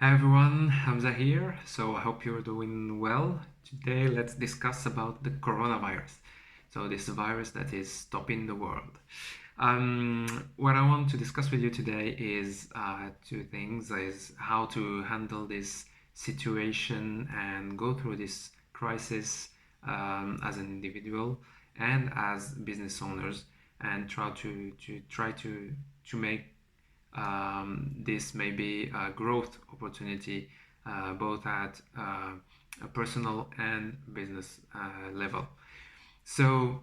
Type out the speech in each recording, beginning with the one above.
Hi everyone, Hamza here. So I hope you're doing well. Today let's discuss about the coronavirus. So this virus that is stopping the world. What I want to discuss with you today is two things: is how to handle this situation and go through this crisis as an individual and as business owners, and try to make this may be a growth opportunity both at a personal and business level. So,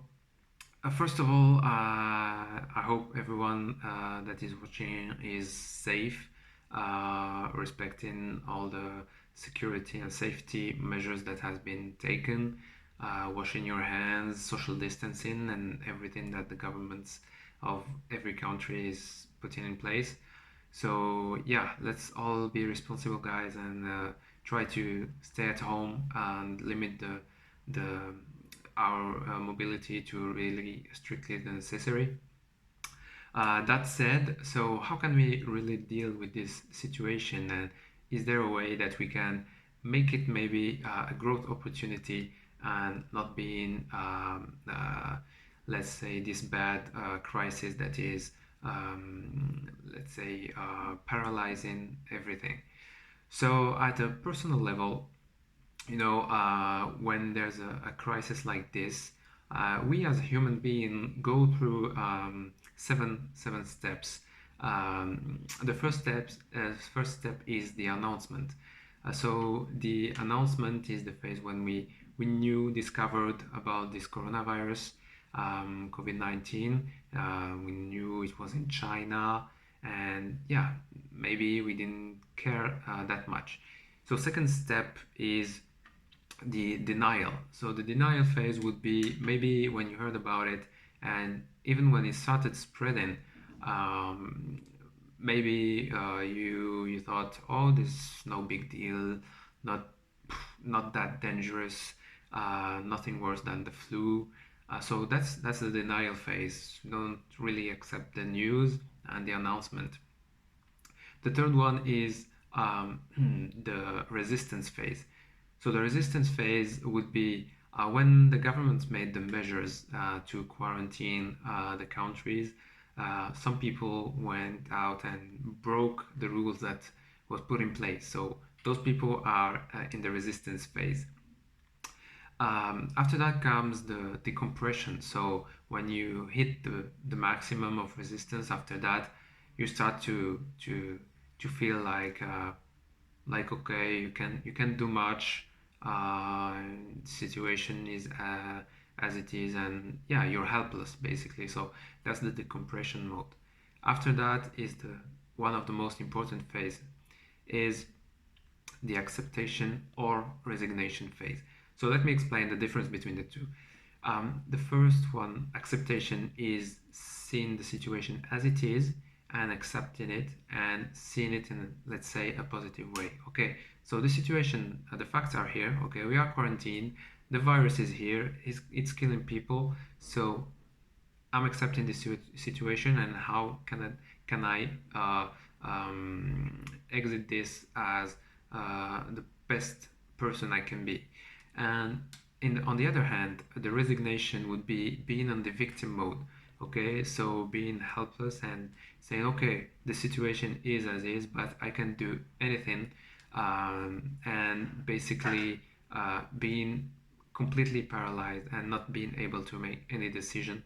first of all, I hope everyone that is watching is safe, respecting all the security and safety measures that has been taken, washing your hands, social distancing, and everything that the governments of every country is putting in place. So yeah, let's all be responsible, guys, and try to stay at home and limit the our mobility to really strictly the necessary. That said, so how can we really deal with this situation? And is there a way that we can make it maybe a growth opportunity and not being, let's say, this bad crisis that is, let's say, paralyzing everything? So, at a personal level, when there's a crisis like this, we as a human being go through seven steps. The first step is the announcement. So the announcement is the phase when we knew discovered about this coronavirus, COVID-19. We knew it was in China, and yeah, maybe we didn't care that much. So second step is the denial. So the denial phase would be maybe when you heard about it, and even when it started spreading, um, maybe you thought, oh, this is no big deal, not not that dangerous, nothing worse than the flu. So that's the denial phase. You don't really accept the news and the announcement. The third one is the resistance phase. So the resistance phase would be when the governments made the measures to quarantine the countries. Some people went out and broke the rules that was put in place. So those people are in the resistance phase. After that comes the decompression. So when you hit the maximum of resistance, after that you start to feel like okay, you can do much. The situation is as it is, and yeah, you're helpless basically. So that's the decompression mode. After that is the one of the most important phase is the acceptation or resignation phase. So let me explain the difference between the two. The first one, acceptation, is seeing the situation as it is and accepting it and seeing it in, let's say, a positive way. Okay, so the situation, the facts are here. Okay, we are quarantined. The virus is here. It's killing people. So I'm accepting this situation, and how can I exit this as the best person I can be? And on the other hand, the resignation would be being on the victim mode. Okay, so being helpless and saying, okay, the situation is as is, but I can do anything, and basically being completely paralyzed and not being able to make any decision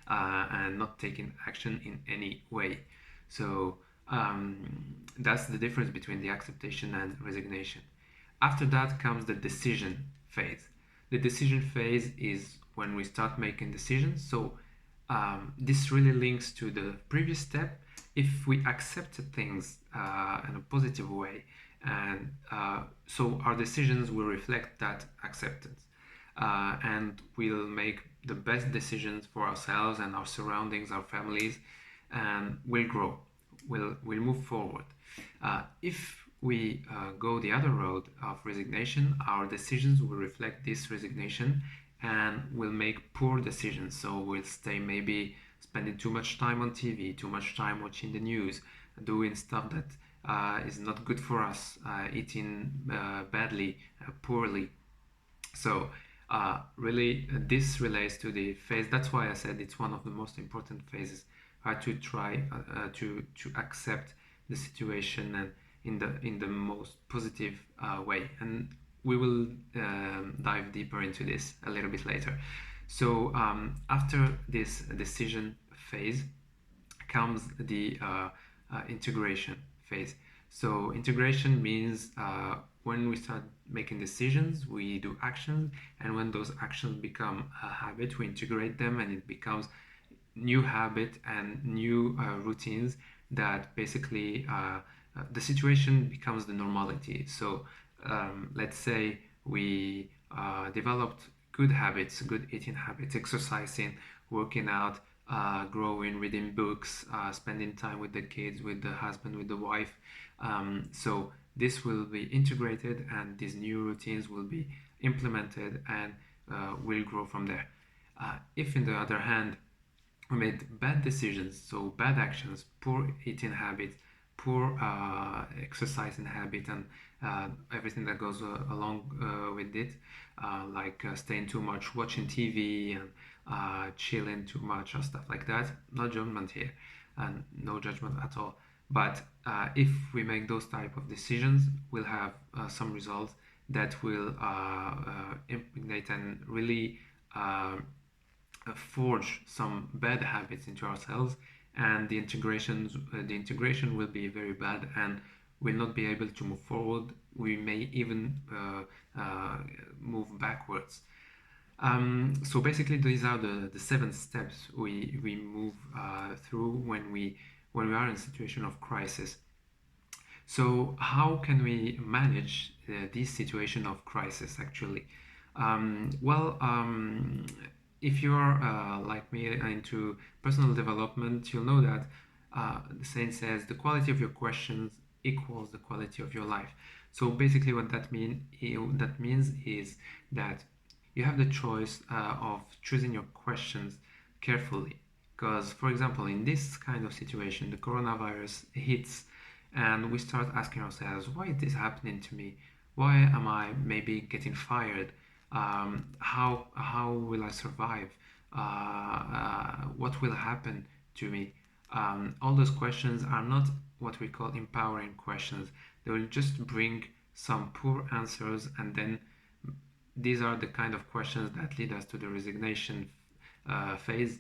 and not taking action in any way. So that's the difference between the acceptation and resignation. After that comes the decision phase. The decision phase is when we start making decisions. So this really links to the previous step. If we accept things in a positive way, and so our decisions will reflect that acceptance, and we'll make the best decisions for ourselves and our surroundings, our families, and we'll grow. We'll move forward. If we go the other road of resignation, our decisions will reflect this resignation, and we'll make poor decisions. So we'll stay maybe spending too much time on TV, too much time watching the news, doing stuff that is not good for us, eating badly, poorly. So really, this relates to the phase. That's why I said it's one of the most important phases. To try to accept the situation and in the most positive way. And we will dive deeper into this a little bit later. So after this decision phase comes the integration phase. So integration means when we start making decisions, we do actions, and when those actions become a habit, we integrate them, and it becomes new habit and new routines that basically the situation becomes the normality. So let's say we developed good habits, good eating habits, exercising, working out, growing, reading books, spending time with the kids, with the husband, with the wife. So this will be integrated, and these new routines will be implemented, and will grow from there. If, on the other hand, we made bad decisions, so bad actions, poor eating habits, poor exercising habit, and everything that goes along with it, like staying too much, watching TV, and chilling too much, or stuff like that. No judgment here, and no judgment at all. But if we make those type of decisions, we'll have some results that will impregnate and really forge some bad habits into ourselves, and the integration will be very bad and will not be able to move forward. We may even move backwards. So basically, these are the 7 steps we move through when we are in a situation of crisis. So how can we manage this situation of crisis actually? Well, if you are like me into personal development, you'll know that the saying says the quality of your questions equals the quality of your life. So basically, what that means is that you have the choice of choosing your questions carefully. Because, for example, in this kind of situation, the coronavirus hits, and we start asking ourselves, why is this happening to me? Why am I maybe getting fired? How will I survive? What will happen to me? All those questions are not what we call empowering questions. They will just bring some poor answers, and then these are the kind of questions that lead us to the resignation phase,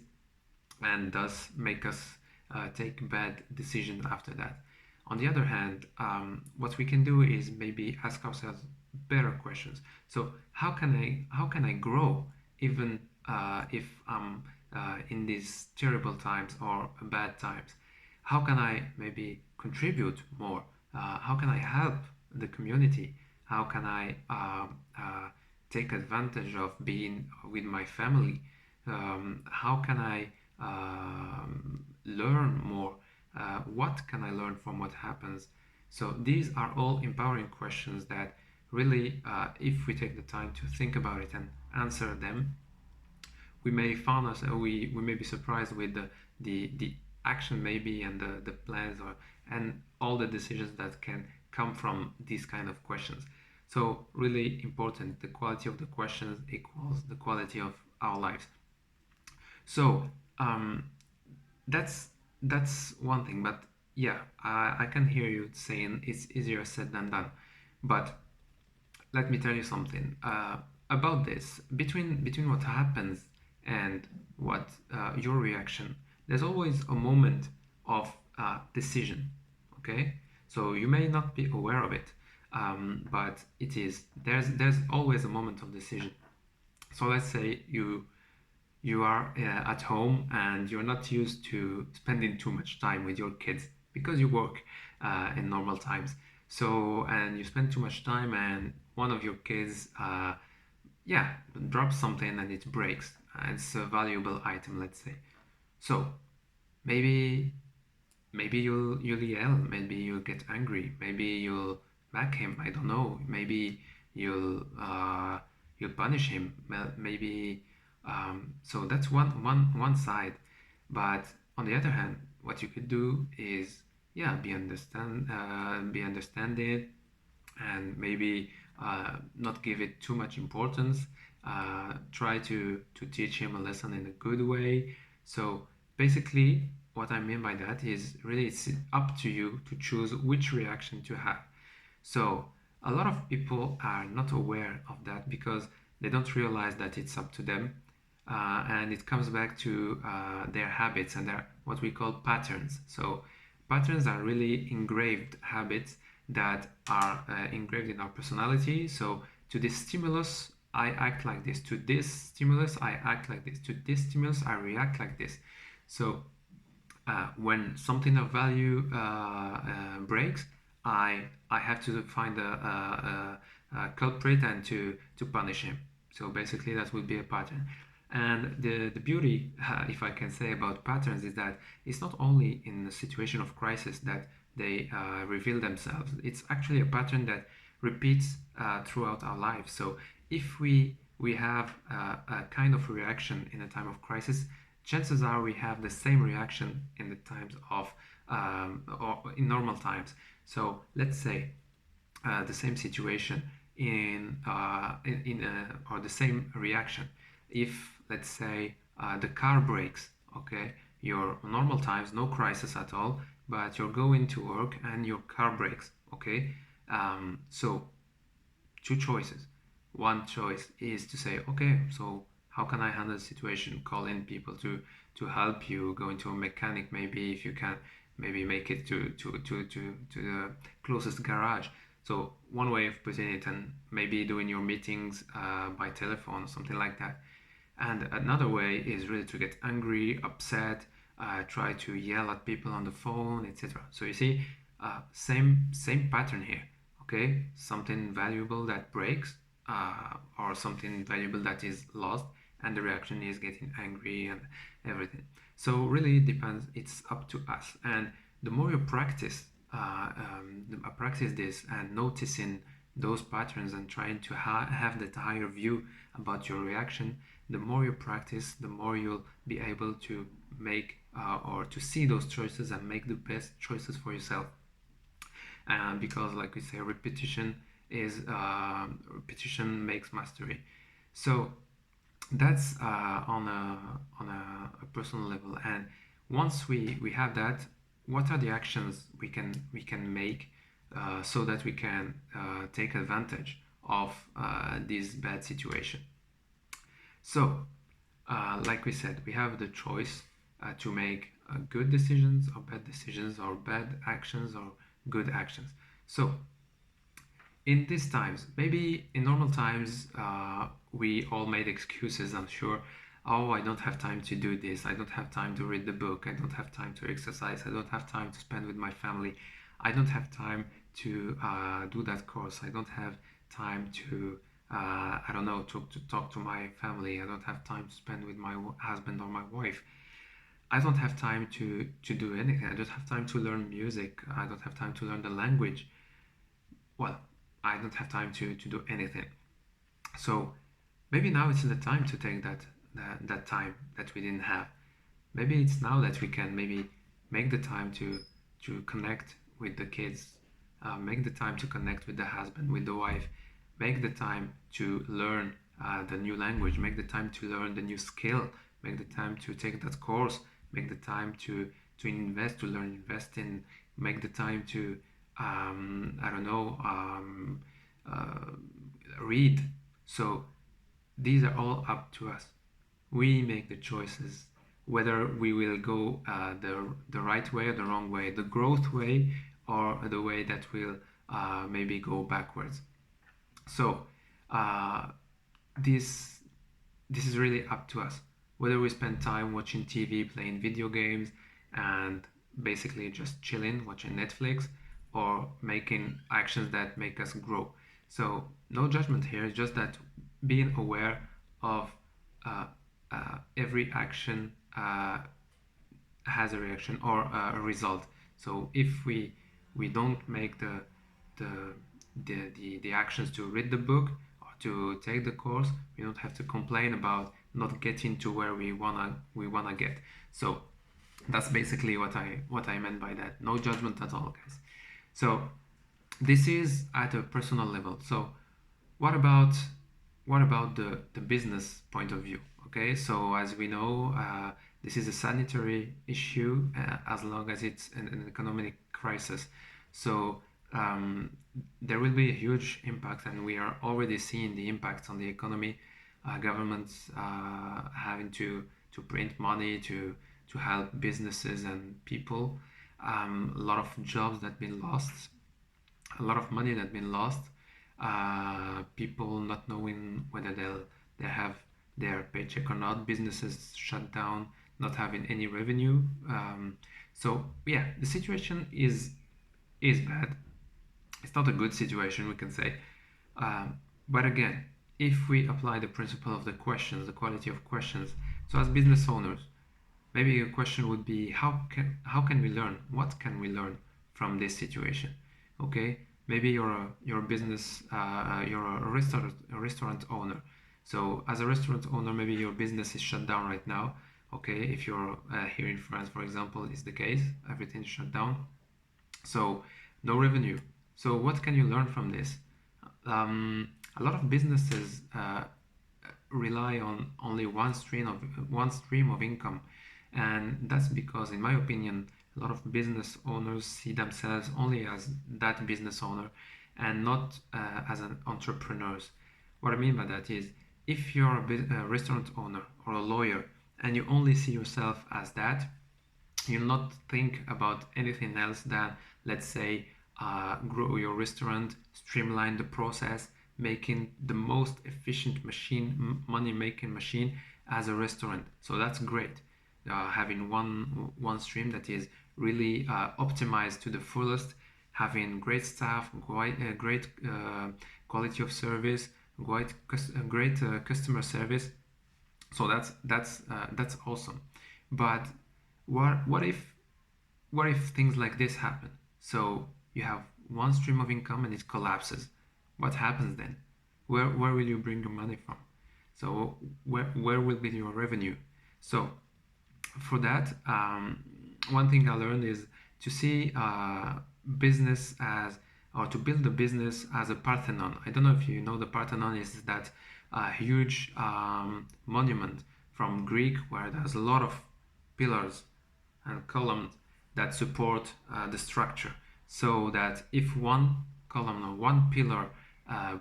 and thus make us take bad decisions after that. On the other hand, what we can do is maybe ask ourselves better questions. So how can I grow even if I'm in these terrible times or bad times? How can I maybe contribute more? How can I help the community? How can I take advantage of being with my family? How can I learn more? What can I learn from what happens? So these are all empowering questions that really, if we take the time to think about it and answer them, we may be surprised with the action maybe, and the plans, and all the decisions that can come from these kind of questions. So really important, the quality of the questions equals the quality of our lives. So that's one thing. But yeah, I can hear you saying it's easier said than done. But let me tell you something about this. Between what happens and what your reaction, there's always a moment of decision. Okay, so you may not be aware of it, but it is. There's always a moment of decision. So let's say you are at home, and you're not used to spending too much time with your kids because you work in normal times. So, and you spend too much time, and one of your kids, yeah, drops something and it breaks. It's a valuable item, let's say. So maybe you'll yell, maybe you'll get angry, maybe you'll back him. I don't know. Maybe you'll punish him. Maybe so that's one side. But on the other hand, what you could do is, yeah, be understanding, and maybe not give it too much importance. Try to teach him a lesson in a good way. So basically, what I mean by that is really it's up to you to choose which reaction to have. So a lot of people are not aware of that because they don't realize that it's up to them, and it comes back to their habits and their what we call patterns. So patterns are really engraved habits that are engraved in our personality. So to this stimulus, I act like this. To this stimulus, I act like this. To this stimulus, I react like this. So when something of value breaks, I have to find a culprit and to punish him. So basically, that would be a pattern. And the beauty, if I can say, about patterns is that it's not only in a situation of crisis that they reveal themselves. It's actually a pattern that repeats throughout our lives. So if we have a kind of reaction in a time of crisis, chances are we have the same reaction in the times of or in normal times. So let's say the same situation or the same reaction. If let's say the car breaks, okay, your normal times, no crisis at all, but you're going to work and your car breaks, okay. So two choices. One choice is to say, okay, so how can I handle the situation? Call in people to help you. Go into a mechanic, maybe if you can, maybe make it to the closest garage. So one way of putting it, and maybe doing your meetings by telephone or something like that. And another way is really to get angry, upset, try to yell at people on the phone, etc. So you see, same pattern here. Okay, something valuable that breaks, or something valuable that is lost, and the reaction is getting angry and everything. So really it depends. It's up to us. And the more you practice this and noticing those patterns and trying to have that higher view about your reaction, the more you practice, the more you'll be able to make or to see those choices and make the best choices for yourself. Because, like we say, repetition makes mastery. So that's on a personal level. And once we have that, what are the actions we can make so that we can take advantage of this bad situation? So, like we said, we have the choice to make good decisions or bad decisions, or bad actions or good actions. So, in these times, maybe in normal times, we all made excuses, I'm sure. Oh, I don't have time to do this. I don't have time to read the book. I don't have time to exercise. I don't have time to spend with my family. I don't have time to do that course. I don't have time to, I don't know, to talk to my family. I don't have time to spend with my husband or my wife. I don't have time to do anything. I don't have time to learn music. I don't have time to learn the language. Well, I don't have time to do anything. So maybe now it's the time to take that time that we didn't have. Maybe it's now that we can maybe make the time to connect with the kids, make the time to connect with the husband, with the wife, make the time to learn the new language, make the time to learn the new skill, make the time to take that course, make the time to invest, to learn investing, make the time to I don't know, uh, read. So these are all up to us. We make the choices whether we will go the right way or the wrong way, the growth way or the way that will maybe go backwards. So uh, this this is really up to us. Whether we spend time watching TV, playing video games, and basically just chilling, watching Netflix, or making actions that make us grow. So no judgment here. It's just that being aware of uh, every action has a reaction or a result. So if we don't make the the actions to read the book or to take the course, we don't have to complain about not getting to where we wanna get. So That's basically what I meant by that. No judgment at all, guys. So this is at a personal level. So what about the business point of view? Okay, so as we know, this is a sanitary issue as long as it's an economic crisis. So um, there will be a huge impact, and we are already seeing the impact on the economy. Governments having to print money to help businesses and people. A lot of jobs that been lost, a lot of money that been lost. People not knowing whether they have their paycheck or not. Businesses shut down, not having any revenue. So yeah, the situation is bad. It's not a good situation, we can say. But again, if we apply the principle of the questions, the quality of questions, so as business owners, maybe a question would be how can we learn? What can we learn from this situation? Okay, maybe you're a business, you're a restaurant owner. So as a restaurant owner, maybe your business is shut down right now. Okay, if you're here in France, for example, is the case, everything is shut down. So no revenue. So what can you learn from this? A lot of businesses rely on only one stream of income, and that's because, in my opinion, a lot of business owners see themselves only as that business owner and not as an entrepreneurs. What I mean by that is, if you're a restaurant owner or a lawyer and you only see yourself as that, you'll not think about anything else than, let's say, grow your restaurant, streamline the process, making the most efficient machine, money-making machine as a restaurant. So that's great. Having one stream that is really optimized to the fullest, having great staff, great quality of service, great customer service. So that's awesome. But what if things like this happen? So you have one stream of income and it collapses. What happens then? Where will you bring your money from? So where will be your revenue? So for that, one thing I learned is to see business as, or to build a business as a Parthenon. I don't know if you know, the Parthenon is that huge monument from Greek where there's a lot of pillars and columns that support the structure, so that if one column or one pillar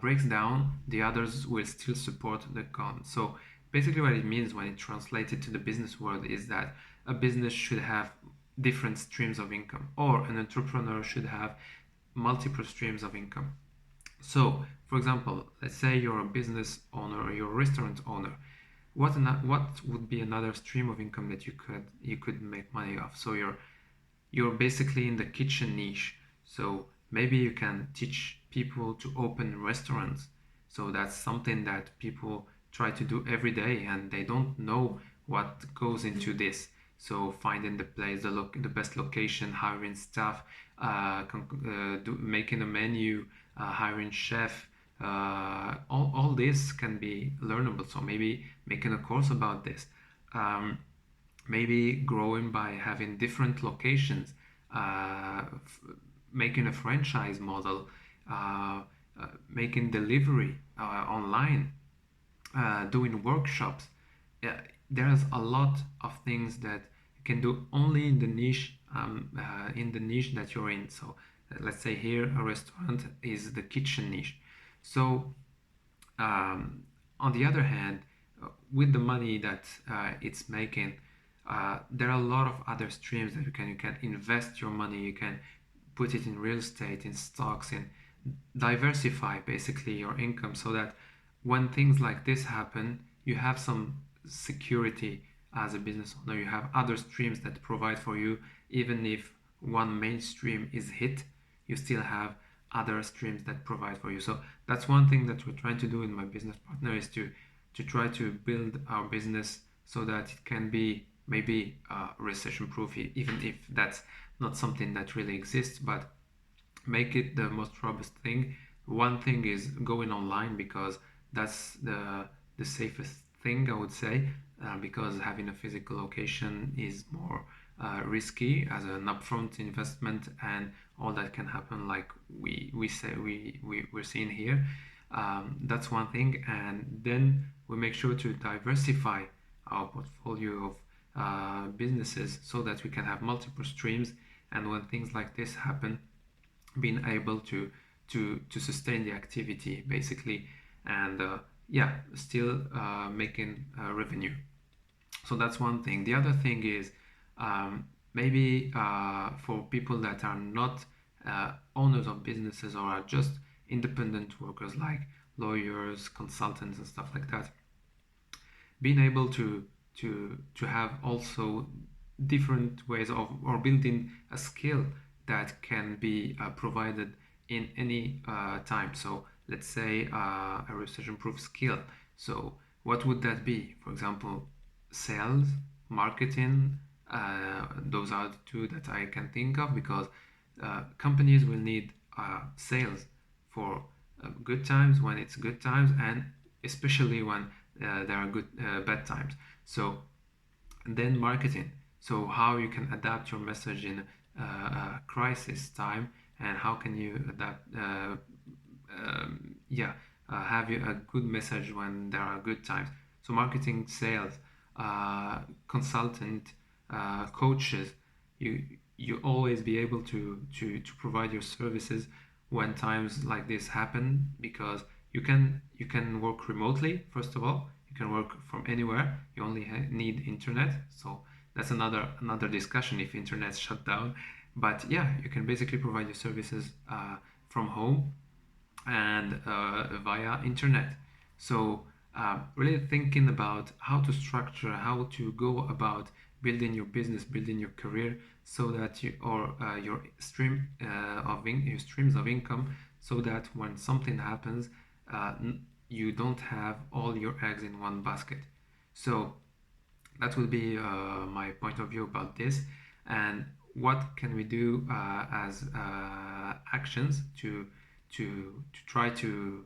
breaks down, the others will still support the column. So basically what it means when it translated to the business world is that a business should have different streams of income, or an entrepreneur should have multiple streams of income. So for example, let's say you're a business owner or you're a restaurant owner. What would be another stream of income that you could make money off? So you're basically in the kitchen niche. So maybe you can teach people to open restaurants. So that's something that people try to do every day, and they don't know what goes into this. So finding the place, the best location, hiring staff, making a menu, hiring chef, all this can be learnable. So maybe making a course about this. Um, Maybe growing by having different locations, making a franchise model, uh, making delivery online, doing workshops. Yeah, there's a lot of things that you can do only in the niche that you're in. So let's say here a restaurant is the kitchen niche. So um, on the other hand, with the money that it's making, there are a lot of other streams that you can invest your money. You can put it in real estate, in stocks, and diversify basically your income, so that when things like this happen, you have some security as a business owner. You have other streams that provide for you. Even if one main stream is hit, you still have other streams that provide for you. So that's one thing that we're trying to do in my business partner, is to try to build our business so that it can be maybe recession proof, even if that's not something that really exists, but make it the most robust thing. One thing is going online, because that's the safest thing, I would say, because having a physical location is more risky as an upfront investment and all that can happen, like we're seeing here. That's one thing, and then we make sure to diversify our portfolio of businesses so that we can have multiple streams, and when things like this happen, being able to sustain the activity basically, and yeah, still making revenue. So that's one thing. The other thing is maybe for people that are not owners of businesses or are just independent workers like lawyers, consultants, and stuff like that, being able to have also different ways of or building a skill that can be provided in any time. So let's say a recession-proof skill. So what would that be? For example, sales, marketing. Those are the two that I can think of, because companies will need sales for good times, when it's good times, and especially when there are good bad times. So then marketing. So how you can adapt your message in a crisis time, and how can you adapt? Yeah, have you a good message when there are good times. So marketing, sales, consultant, coaches. You always be able to provide your services when times like this happen, because you can work remotely. First of all, you can work from anywhere. You only need internet. So that's another discussion if internet's shut down. But yeah, you can basically provide your services from home and via internet. So really thinking about how to structure, how to go about building your business, building your career, so that you or your your streams of income, so that when something happens, uh, you don't have all your eggs in one basket. So that will be my point of view about this, and what can we do as actions to try to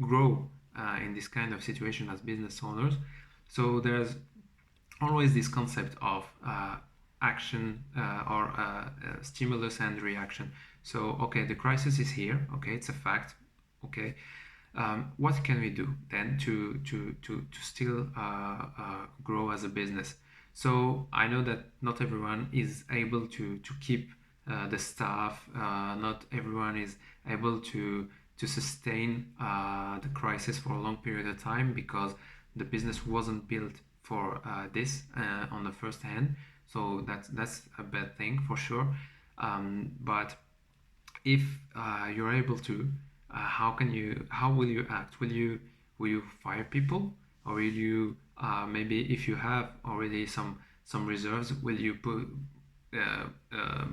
grow in this kind of situation as business owners. So there's always this concept of action or stimulus and reaction. So okay, the crisis is here. Okay, it's a fact. Okay, what can we do then to still grow as a business? So I know that not everyone is able to keep the staff. Not everyone is able to sustain the crisis for a long period of time, because the business wasn't built for this on the first hand. So that's a bad thing for sure. But if you're able to, how will you act? Will you fire people, or will you maybe, if you have already some reserves, will you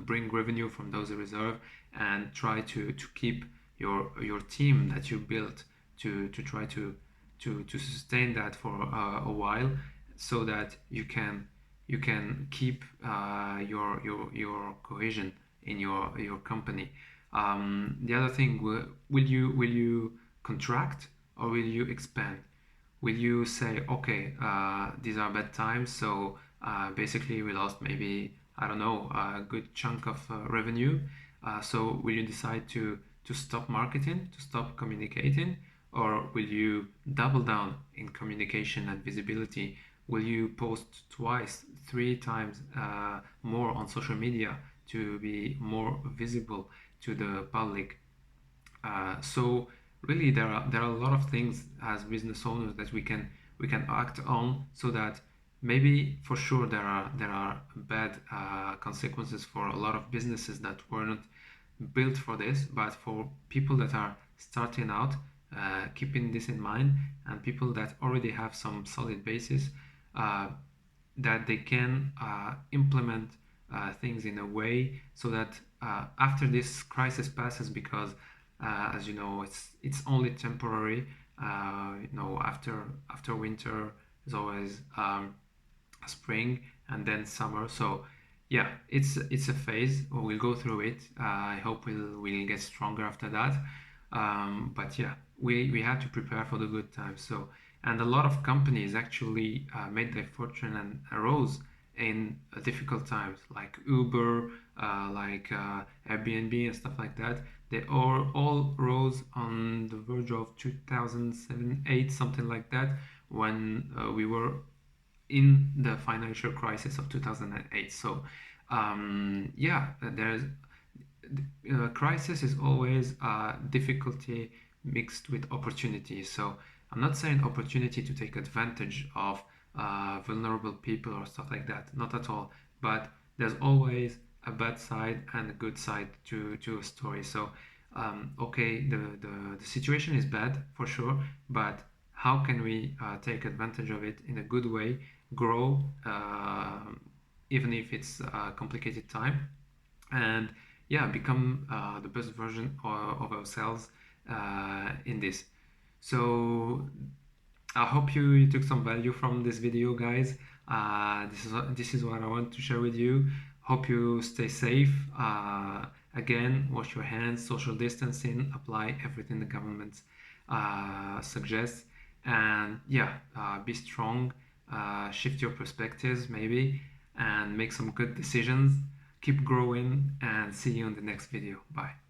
bring revenue from those reserves and try to keep your team that you built, to try to sustain that for a while, so that you can keep your cohesion in your company. The other thing, will you contract, or will you expand? Will you say, okay, these are bad times, so basically we lost maybe, I don't know, a good chunk of revenue. So will you decide to stop marketing, to stop communicating, or will you double down in communication and visibility? Will you post twice, three times more on social media to be more visible to the public? So really, there are a lot of things as business owners that we can act on, so that maybe for sure there are bad consequences for a lot of businesses that were not built for this, but for people that are starting out, keeping this in mind, and people that already have some solid basis, uh, that they can implement things in a way, so that after this crisis passes, because as you know, it's only temporary. After winter is always spring, and then summer. So yeah, it's a phase. We'll go through it. I hope we'll get stronger after that. But yeah, we have to prepare for the good times. So, and a lot of companies actually made their fortune and arose in difficult times, like Uber, Airbnb and stuff like that. They all rose on the verge of 2007, 8, something like that, when we were in the financial crisis of 2008. So, yeah, there's crisis is always difficulty mixed with opportunity. So I'm not saying opportunity to take advantage of vulnerable people or stuff like that, not at all. But there's always a bad side and a good side to a story. So okay, the situation is bad for sure, but how can we take advantage of it in a good way, grow, even if it's a complicated time, and yeah, become the best version of ourselves in this. So I hope you took some value from this video, guys. This is what I want to share with you. Hope you stay safe. Again, wash your hands, social distancing, apply everything the government suggests, and yeah, be strong. Shift your perspectives maybe, and make some good decisions. Keep growing, and see you in the next video. Bye.